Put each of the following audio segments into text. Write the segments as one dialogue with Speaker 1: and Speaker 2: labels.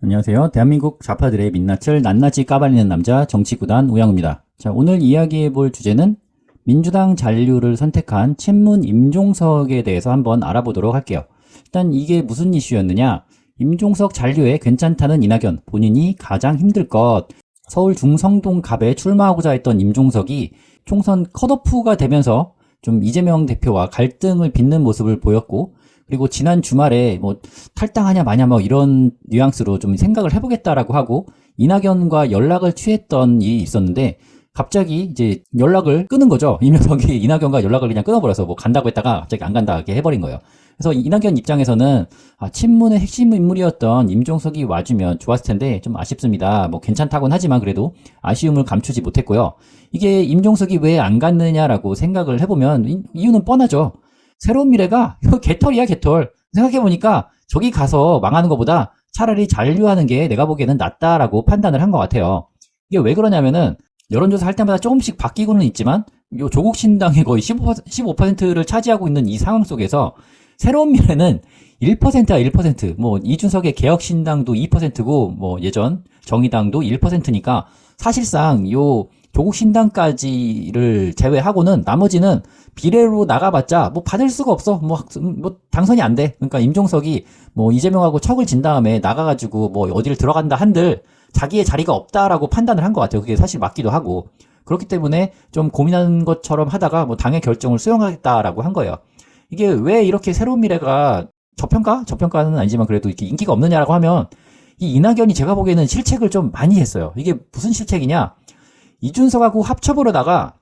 Speaker 1: 안녕하세요. 대한민국 좌파들의 민낯을 낱낱이 까발리는 남자 정치구단 우영우입니다. 자, 오늘 이야기해 볼 주제는 민주당 잔류를 선택한 친문 임종석에 대해서 한번 알아보도록 할게요. 일단 이게 무슨 이슈였느냐? 임종석 잔류에 괜찮다는 이낙연, 본인이 가장 힘들 것. 서울 중성동갑에 출마하고자 했던 임종석이 총선 컷오프가 되면서 좀 이재명 대표와 갈등을 빚는 모습을 보였고, 그리고 지난 주말에 뭐 탈당하냐 마냐 뭐 이런 뉘앙스로 좀 생각을 해보겠다라고 하고 이낙연과 연락을 취했던 일이 있었는데, 갑자기 이제 연락을 끊은 거죠. 이명석이 이낙연과 연락을 그냥 끊어버려서 뭐 간다고 했다가 갑자기 안 간다게 해버린 거예요. 그래서 이낙연 입장에서는 친문의 핵심 인물이었던 임종석이 와주면 좋았을 텐데 좀 아쉽습니다. 뭐 괜찮다곤 하지만 그래도 아쉬움을 감추지 못했고요. 이게 임종석이 왜 안 갔느냐라고 생각을 해보면 이유는 뻔하죠. 새로운 미래가 이거 개털이야, 개털. 생각해보니까 저기 가서 망하는 것보다 차라리 잔류하는 게 내가 보기에는 낫다라고 판단을 한 것 같아요. 이게 왜 그러냐면은 여론조사 할 때마다 조금씩 바뀌고는 있지만 요 조국 신당의 거의 15%를 차지하고 있는 이 상황 속에서 새로운 미래는 1%야, 1%. 뭐 이준석의 개혁신당도 2%고 뭐 예전 정의당도 1%니까 사실상 요 조국 신당까지를 제외하고는 나머지는 비례로 나가봤자 뭐 받을 수가 없어. 뭐 당선이 안 돼. 그러니까 임종석이 뭐 이재명하고 척을 진 다음에 나가가지고 뭐 어디를 들어간다 한들 자기의 자리가 없다라고 판단을 한 것 같아요. 그게 사실 맞기도 하고. 그렇기 때문에 좀 고민한 것처럼 하다가 뭐 당의 결정을 수용하겠다라고 한 거예요. 이게 왜 이렇게 새로운 미래가 저평가는 아니지만 그래도 이렇게 인기가 없느냐라고 하면, 이 이낙연이 제가 보기에는 실책을 좀 많이 했어요. 이게 무슨 실책이냐? 이준석하고 합쳐보려다가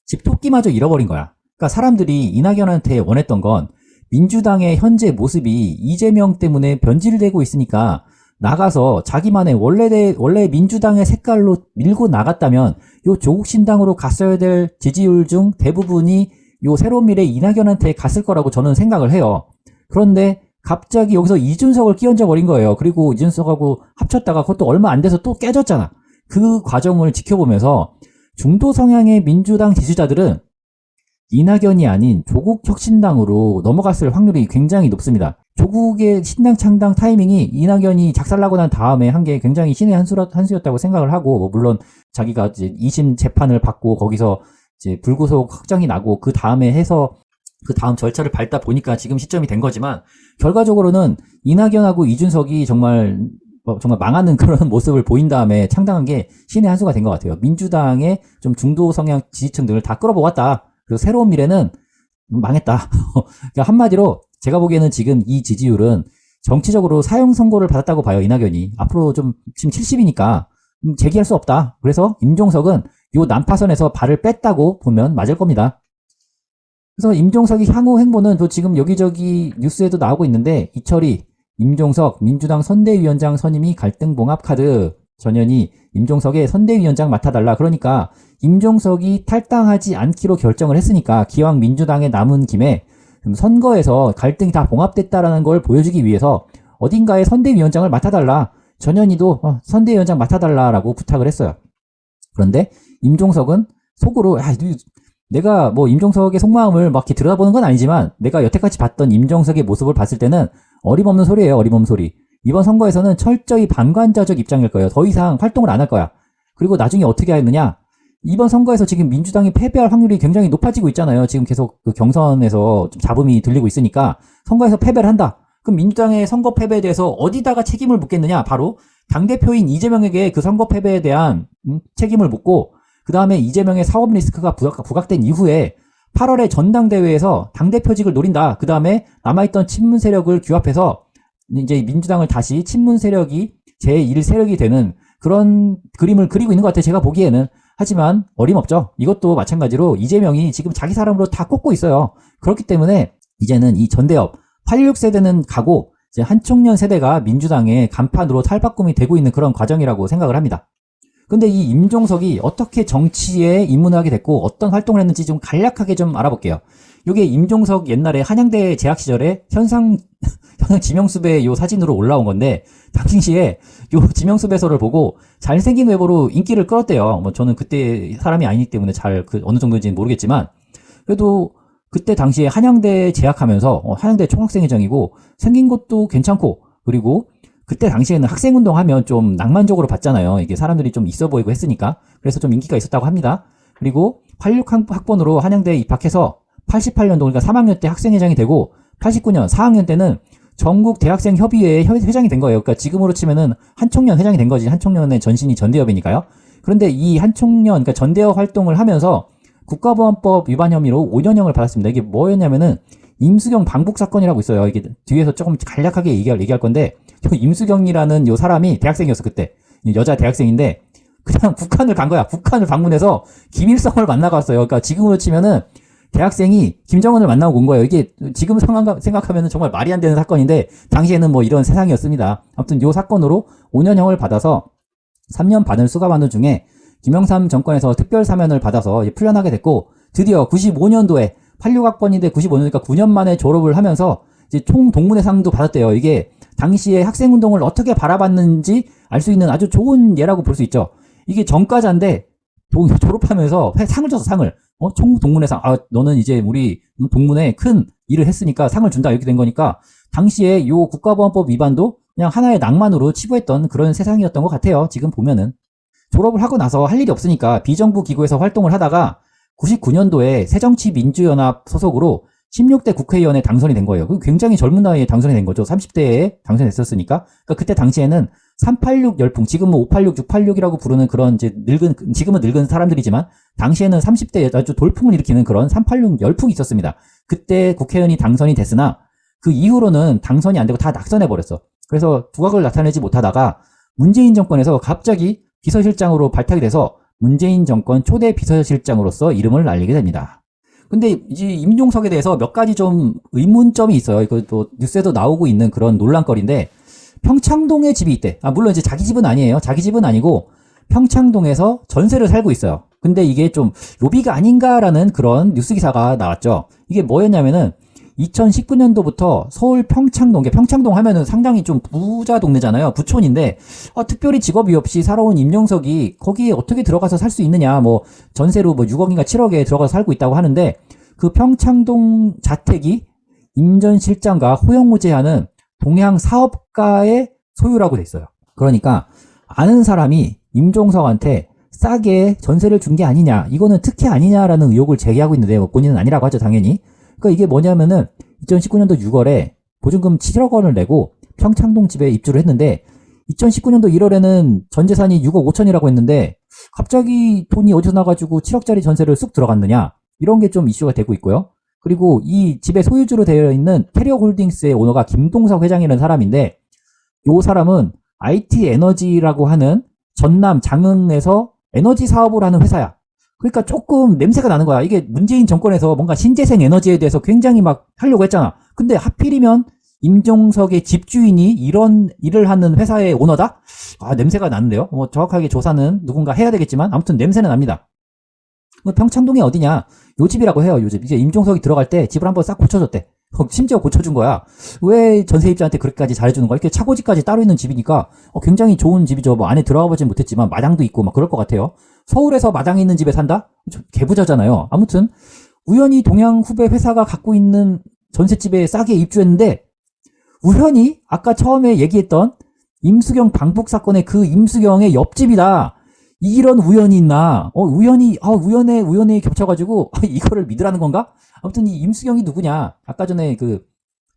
Speaker 1: 집토끼마저 잃어버린 거야. 그러니까 사람들이 이낙연한테 원했던 건 민주당의 현재 모습이 이재명 때문에 변질되고 있으니까 나가서 자기만의 원래 민주당의 색깔로 밀고 나갔다면 요 조국신당으로 갔어야 될 지지율 중 대부분이 요 새로운 미래 이낙연한테 갔을 거라고 저는 생각을 해요. 그런데 갑자기 여기서 이준석을 끼얹어 버린 거예요. 그리고 이준석하고 합쳤다가 그것도 얼마 안 돼서 또 깨졌잖아. 그 과정을 지켜보면서 중도 성향의 민주당 지지자들은 이낙연이 아닌 조국 혁신당으로 넘어갔을 확률이 굉장히 높습니다. 조국의 신당 창당 타이밍이 이낙연이 작살나고 난 다음에 한 게 굉장히 신의 한수였다고 생각을 하고, 뭐 물론 자기가 이제 2심 재판을 받고 거기서 이제 불구속 확정이 나고 그 다음에 해서 그 다음 절차를 밟다 보니까 지금 시점이 된 거지만, 결과적으로는 이낙연하고 이준석이 정말 망하는 그런 모습을 보인 다음에 창당한 게 신의 한 수가 된 것 같아요. 민주당의 좀 중도 성향 지지층들을 다 끌어모았다. 그리고 새로운 미래는 망했다. 그러니까 한마디로 제가 보기에는 지금 이 지지율은 정치적으로 사형 선고를 받았다고 봐요. 이낙연이 앞으로 좀 지금 70이니까 재기할 수 없다. 그래서 임종석은 요 난파선에서 발을 뺐다고 보면 맞을 겁니다. 그래서 임종석이 향후 행보는 또 지금 여기저기 뉴스에도 나오고 있는데, 이철이 임종석 민주당 선대위원장 선임이 갈등봉합 카드, 전현희 임종석의 선대위원장 맡아달라. 그러니까 임종석이 탈당하지 않기로 결정을 했으니까 기왕 민주당에 남은 김에 선거에서 갈등이 다 봉합됐다라는 걸 보여주기 위해서 어딘가에 선대위원장을 맡아달라, 전현희도 선대위원장 맡아달라라고 부탁을 했어요. 그런데 임종석은 속으로 내가 뭐 임종석의 속마음을 막 이렇게 들여다보는 건 아니지만 내가 여태까지 봤던 임종석의 모습을 봤을 때는 어림없는 소리예요. 어림없는 소리. 이번 선거에서는 철저히 방관자적 입장일 거예요. 더 이상 활동을 안 할 거야. 그리고 나중에 어떻게 했느냐? 이번 선거에서 지금 민주당이 패배할 확률이 굉장히 높아지고 있잖아요. 지금 계속 그 경선에서 좀 잡음이 들리고 있으니까 선거에서 패배를 한다. 그럼 민주당의 선거 패배에 대해서 어디다가 책임을 묻겠느냐? 바로 당대표인 이재명에게 그 선거 패배에 대한 책임을 묻고, 그 다음에 이재명의 사법 리스크가 부각된 이후에 8월에 전당대회에서 당대표직을 노린다. 그 다음에 남아있던 친문 세력을 규합해서 이제 민주당을 다시 친문 세력이 제1세력이 되는 그런 그림을 그리고 있는 것 같아요. 제가 보기에는. 하지만 어림없죠. 이것도 마찬가지로 이재명이 지금 자기 사람으로 다 꼽고 있어요. 그렇기 때문에 이제는 이 전대업 86세대는 가고 이제 한총련 세대가 민주당의 간판으로 탈바꿈이 되고 있는 그런 과정이라고 생각을 합니다. 근데 이 임종석이 어떻게 정치에 입문하게 됐고 어떤 활동을 했는지 좀 간략하게 좀 알아볼게요. 요게 임종석 옛날에 한양대 재학 시절에 현상 지명수배 요 사진으로 올라온 건데, 당시에 요 지명수배서를 보고 잘생긴 외모로 인기를 끌었대요. 뭐 저는 그때 사람이 아니기 때문에 잘 어느 정도인지는 모르겠지만, 그래도 그때 당시에 한양대 재학하면서 한양대 총학생회장이고 생긴 것도 괜찮고, 그리고 그때 당시에는 학생운동 하면 좀 낭만적으로 봤잖아요. 이게 사람들이 좀 있어 보이고 했으니까. 그래서 좀 인기가 있었다고 합니다. 그리고 86 학번으로 한양대에 입학해서 88년도 그러니까 3학년 때 학생회장이 되고 89년 4학년 때는 전국 대학생 협의회 회장이 된 거예요. 그러니까 지금으로 치면은 한총련 회장이 된 거지. 한총련의 전신이 전대협이니까요. 그런데 이 한총련, 그러니까 전대협 활동을 하면서 국가보안법 위반 혐의로 5년형을 받았습니다. 이게 뭐였냐면은 임수경 방북 사건이라고 있어요. 이게 뒤에서 조금 간략하게 얘기할 건데, 임수경이라는 요 사람이 대학생이었어, 그때. 여자 대학생인데, 그냥 북한을 간 거야. 북한을 방문해서 김일성을 만나갔어요. 그러니까 지금으로 치면은 대학생이 김정은을 만나고 온 거예요. 이게 지금 상황 생각하면은 정말 말이 안 되는 사건인데, 당시에는 뭐 이런 세상이었습니다. 아무튼 요 사건으로 5년형을 받아서 3년 반을 수감하는 중에 김영삼 정권에서 특별 사면을 받아서 풀려나게 됐고, 드디어 95년도에 86학번인데 95년이니까 9년 만에 졸업을 하면서 이제 총 동문회상도 받았대요. 이게 당시에 학생운동을 어떻게 바라봤는지 알 수 있는 아주 좋은 예라고 볼 수 있죠. 이게 전과자인데 졸업하면서 상을 줬어, 상을. 총 동문회상. 너는 이제 우리 동문회 큰 일을 했으니까 상을 준다, 이렇게 된 거니까 당시에 요 국가보안법 위반도 그냥 하나의 낭만으로 치부했던 그런 세상이었던 것 같아요. 지금 보면은. 졸업을 하고 나서 할 일이 없으니까 비정부 기구에서 활동을 하다가 99년도에 새정치민주연합 소속으로 16대 국회의원에 당선이 된 거예요. 굉장히 젊은 나이에 당선이 된 거죠. 30대에 당선됐었으니까. 그러니까 그때 당시에는 386 열풍, 지금은 586, 686이라고 부르는 그런 이제 지금은 늙은 사람들이지만 당시에는 30대에 아주 돌풍을 일으키는 그런 386 열풍이 있었습니다. 그때 국회의원이 당선이 됐으나 그 이후로는 당선이 안 되고 다 낙선해버렸어. 그래서 두각을 나타내지 못하다가 문재인 정권에서 갑자기 비서실장으로 발탁이 돼서 문재인 정권 초대 비서실장으로서 이름을 알리게 됩니다. 근데 이제 임종석에 대해서 몇 가지 좀 의문점이 있어요. 이거 또 뉴스에도 나오고 있는 그런 논란거리인데, 평창동에 집이 있대. 물론 이제 자기 집은 아니에요. 자기 집은 아니고 평창동에서 전세를 살고 있어요. 근데 이게 좀 로비가 아닌가라는 그런 뉴스 기사가 나왔죠. 이게 뭐였냐면은 2019년도부터 서울 평창동 하면은 상당히 좀 부자 동네잖아요. 부촌인데 특별히 직업이 없이 살아온 임종석이 거기에 어떻게 들어가서 살 수 있느냐, 뭐 전세로 뭐 6억인가 7억에 들어가서 살고 있다고 하는데, 그 평창동 자택이 임 전 실장과 호영무제하는 동양 사업가의 소유라고 돼 있어요. 그러니까 아는 사람이 임종석한테 싸게 전세를 준 게 아니냐, 이거는 특혜 아니냐라는 의혹을 제기하고 있는데, 본인은 아니라고 하죠, 당연히. 그러니까 이게 뭐냐면은 2019년도 6월에 보증금 7억 원을 내고 평창동 집에 입주를 했는데 2019년도 1월에는 전 재산이 6억 5천이라고 했는데 갑자기 돈이 어디서 나가지고 7억짜리 전세를 쑥 들어갔느냐, 이런 게 좀 이슈가 되고 있고요. 그리고 이 집의 소유주로 되어 있는 캐리어홀딩스의 오너가 김동석 회장이라는 사람인데, 이 사람은 IT 에너지라고 하는 전남 장흥에서 에너지 사업을 하는 회사야. 그러니까 조금 냄새가 나는 거야. 이게 문재인 정권에서 뭔가 신재생 에너지에 대해서 굉장히 막 하려고 했잖아. 근데 하필이면 임종석의 집주인이 이런 일을 하는 회사의 오너다? 냄새가 나는데요. 정확하게 조사는 누군가 해야 되겠지만 아무튼 냄새는 납니다. 평창동이 어디냐? 요 집이라고 해요, 요 집. 이제 임종석이 들어갈 때 집을 한번 싹 고쳐줬대. 심지어 고쳐준 거야. 왜 전세입자한테 그렇게까지 잘해주는 거야? 이렇게 차고지까지 따로 있는 집이니까 굉장히 좋은 집이죠. 뭐 안에 들어가 보진 못했지만 마당도 있고 막 그럴 것 같아요. 서울에서 마당이 있는 집에 산다? 개부자잖아요. 아무튼 우연히 동양 후배 회사가 갖고 있는 전셋집에 싸게 입주했는데, 우연히 아까 처음에 얘기했던 임수경 방북 사건의 그 임수경의 옆집이다. 이런 우연이 있나? 우연에 겹쳐가지고 이거를 믿으라는 건가? 아무튼 이 임수경이 누구냐? 아까 전에 그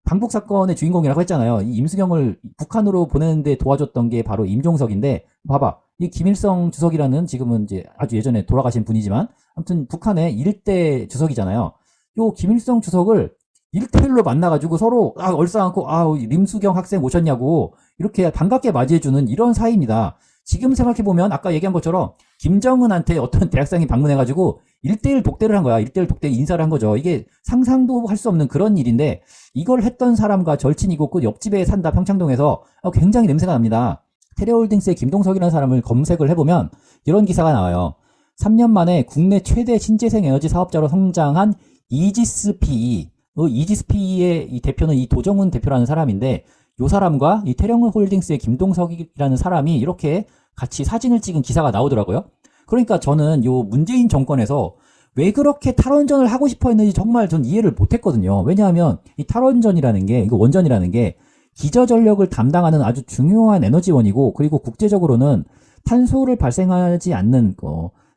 Speaker 1: 방북 사건의 주인공이라고 했잖아요. 이 임수경을 북한으로 보내는데 도와줬던 게 바로 임종석인데, 봐봐. 이 김일성 주석이라는, 지금은 이제 아주 예전에 돌아가신 분이지만 아무튼 북한의 일대 주석이잖아요. 요 김일성 주석을 1대1로 만나가지고 서로 얼싸안고 임수경 학생 오셨냐고 이렇게 반갑게 맞이해주는 이런 사이입니다. 지금 생각해보면 아까 얘기한 것처럼 김정은한테 어떤 대학생이 방문해가지고 1대1 독대를 한 거야. 1대1 독대 인사를 한 거죠. 이게 상상도 할 수 없는 그런 일인데, 이걸 했던 사람과 절친이고 그 옆집에 산다, 평창동에서. 굉장히 냄새가 납니다. 테레홀딩스의 김동석이라는 사람을 검색을 해보면 이런 기사가 나와요. 3년 만에 국내 최대 신재생 에너지 사업자로 성장한 이지스 PE. 이지스 PE의 이 대표는 이 도정훈 대표라는 사람인데, 이 사람과 이 테레홀딩스의 김동석이라는 사람이 이렇게 같이 사진을 찍은 기사가 나오더라고요. 그러니까 저는 요 문재인 정권에서 왜 그렇게 탈원전을 하고 싶어 했는지 정말 전 이해를 못 했거든요. 왜냐하면 이 탈원전이라는 게, 이거 원전이라는 게 기저전력을 담당하는 아주 중요한 에너지원이고, 그리고 국제적으로는 탄소를 발생하지 않는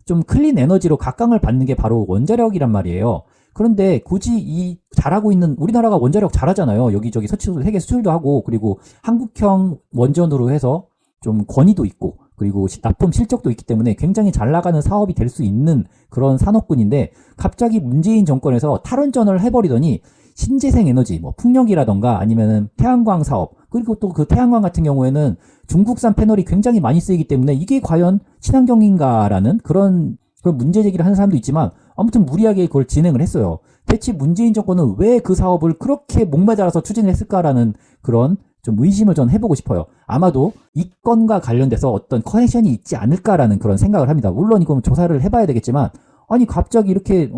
Speaker 1: 좀 클린 에너지로 각광을 받는 게 바로 원자력이란 말이에요. 그런데 굳이 이 잘하고 있는 우리나라가 원자력 잘하잖아요. 여기저기 세계 수출도 하고, 그리고 한국형 원전으로 해서 좀 권위도 있고, 그리고 납품 실적도 있기 때문에 굉장히 잘 나가는 사업이 될 수 있는 그런 산업군인데, 갑자기 문재인 정권에서 탈원전을 해버리더니 신재생 에너지, 뭐 풍력이라던가 아니면은 태양광 사업, 그리고 또 그 태양광 같은 경우에는 중국산 패널이 굉장히 많이 쓰이기 때문에 이게 과연 친환경인가라는 그런 문제 제기를 하는 사람도 있지만, 아무튼 무리하게 그걸 진행을 했어요. 대체 문재인 정권은 왜 그 사업을 그렇게 목매달아서 추진을 했을까라는 그런 좀 의심을 전 해보고 싶어요. 아마도 이 건과 관련돼서 어떤 커넥션이 있지 않을까라는 그런 생각을 합니다. 물론 이건 조사를 해봐야 되겠지만, 아니 갑자기 이렇게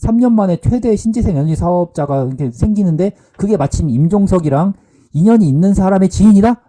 Speaker 1: 3년 만에 최대 신재생 에너지 사업자가 이렇게 생기는데 그게 마침 임종석이랑 인연이 있는 사람의 지인이다?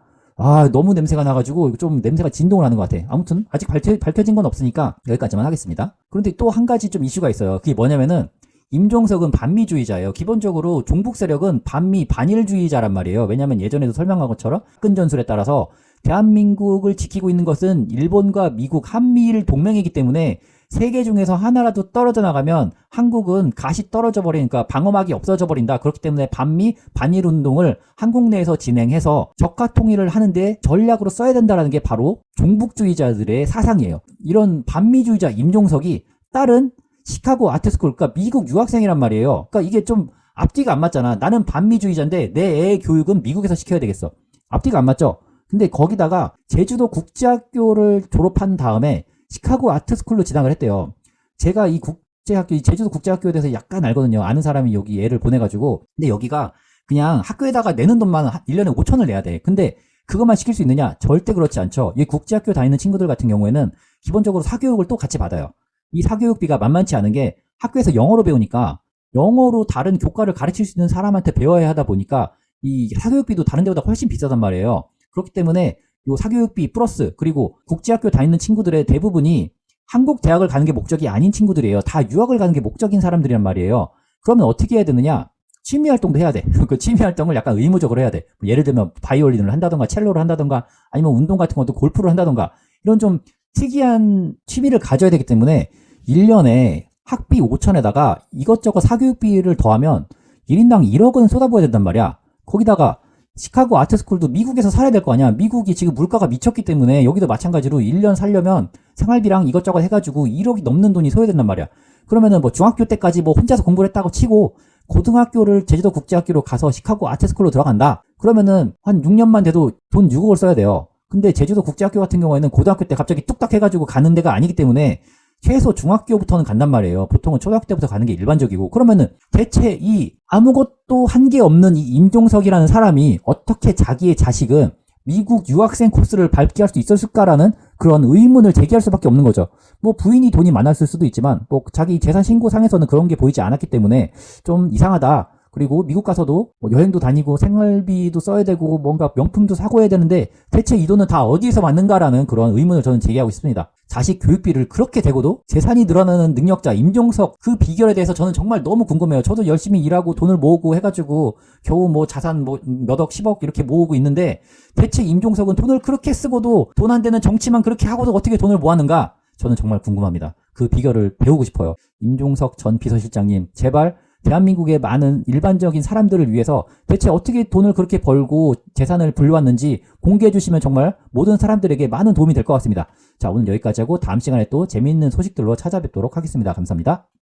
Speaker 1: 아, 너무 냄새가 나가지고 좀 냄새가 진동을 하는 것 같아. 아무튼 아직 밝혀진 건 없으니까 여기까지만 하겠습니다. 그런데 또 한 가지 좀 이슈가 있어요. 그게 뭐냐면은 임종석은 반미주의자예요. 기본적으로 종북 세력은 반미 반일주의자란 말이에요. 왜냐하면 예전에도 설명한 것처럼 끈 전술에 따라서 대한민국을 지키고 있는 것은 일본과 미국, 한미일 동맹이기 때문에 세계 중에서 하나라도 떨어져 나가면 한국은 가시 떨어져 버리니까 방어막이 없어져 버린다. 그렇기 때문에 반미 반일 운동을 한국 내에서 진행해서 적화 통일을 하는데 전략으로 써야 된다는 게 바로 종북주의자들의 사상이에요. 이런 반미주의자 임종석이 딸은 시카고 아트스쿨, 그러니까 미국 유학생이란 말이에요. 그러니까 이게 좀 앞뒤가 안 맞잖아. 나는 반미주의자인데 내 애의 교육은 미국에서 시켜야 되겠어. 앞뒤가 안 맞죠? 근데 거기다가 제주도 국제학교를 졸업한 다음에 시카고 아트스쿨로 진학을 했대요. 제가 이 제주도 국제학교에 대해서 약간 알거든요. 아는 사람이 여기 애를 보내가지고. 근데 여기가 그냥 학교에다가 내는 돈만 1년에 5천을 내야 돼. 근데 그것만 시킬 수 있느냐? 절대 그렇지 않죠. 이 국제학교 다니는 친구들 같은 경우에는 기본적으로 사교육을 또 같이 받아요. 이 사교육비가 만만치 않은 게 학교에서 영어로 배우니까 영어로 다른 교과를 가르칠 수 있는 사람한테 배워야 하다 보니까 이 사교육비도 다른 데보다 훨씬 비싸단 말이에요. 그렇기 때문에 요 사교육비 플러스 그리고 국제학교 다니는 친구들의 대부분이 한국 대학을 가는 게 목적이 아닌 친구들이에요. 다 유학을 가는 게 목적인 사람들이란 말이에요. 그러면 어떻게 해야 되느냐? 취미 활동도 해야 돼. 그 취미 활동을 약간 의무적으로 해야 돼. 예를 들면 바이올린을 한다던가 첼로를 한다던가 아니면 운동 같은 것도 골프를 한다던가 이런 좀 특이한 취미를 가져야 되기 때문에 1년에 학비 5천에다가 이것저것 사교육비를 더하면 1인당 1억은 쏟아부어야 된단 말이야. 거기다가 시카고 아트스쿨도 미국에서 살아야 될 거 아니야. 미국이 지금 물가가 미쳤기 때문에 여기도 마찬가지로 1년 살려면 생활비랑 이것저것 해가지고 1억이 넘는 돈이 소요된단 말이야. 그러면은 뭐 중학교 때까지 뭐 혼자서 공부를 했다고 치고 고등학교를 제주도 국제학교로 가서 시카고 아트스쿨로 들어간다. 그러면은 한 6년만 돼도 돈 6억을 써야 돼요. 근데 제주도 국제학교 같은 경우에는 고등학교 때 갑자기 뚝딱 해가지고 가는 데가 아니기 때문에 최소 중학교부터는 간단 말이에요. 보통은 초등학교 때부터 가는 게 일반적이고. 그러면은 대체 이 아무것도 한 게 없는 이 임종석이라는 사람이 어떻게 자기의 자식은 미국 유학생 코스를 밟게 할 수 있었을까라는 그런 의문을 제기할 수밖에 없는 거죠. 뭐 부인이 돈이 많았을 수도 있지만 뭐 자기 재산 신고상에서는 그런 게 보이지 않았기 때문에 좀 이상하다. 그리고 미국 가서도 뭐 여행도 다니고 생활비도 써야 되고 뭔가 명품도 사고 해야 되는데 대체 이 돈은 다 어디에서 받는가라는 그런 의문을 저는 제기하고 있습니다. 자식 교육비를 그렇게 대고도 재산이 늘어나는 능력자 임종석 그 비결에 대해서 저는 정말 너무 궁금해요. 저도 열심히 일하고 돈을 모으고 해가지고 겨우 뭐 자산 뭐 몇억 10억 이렇게 모으고 있는데 대체 임종석은 돈을 그렇게 쓰고도 돈 안 되는 정치만 그렇게 하고도 어떻게 돈을 모았는가? 저는 정말 궁금합니다. 그 비결을 배우고 싶어요. 임종석 전 비서실장님 제발 대한민국의 많은 일반적인 사람들을 위해서 대체 어떻게 돈을 그렇게 벌고 재산을 불려왔는지 공개해 주시면 정말 모든 사람들에게 많은 도움이 될 것 같습니다. 자, 오늘 여기까지 하고 다음 시간에 또 재미있는 소식들로 찾아뵙도록 하겠습니다. 감사합니다.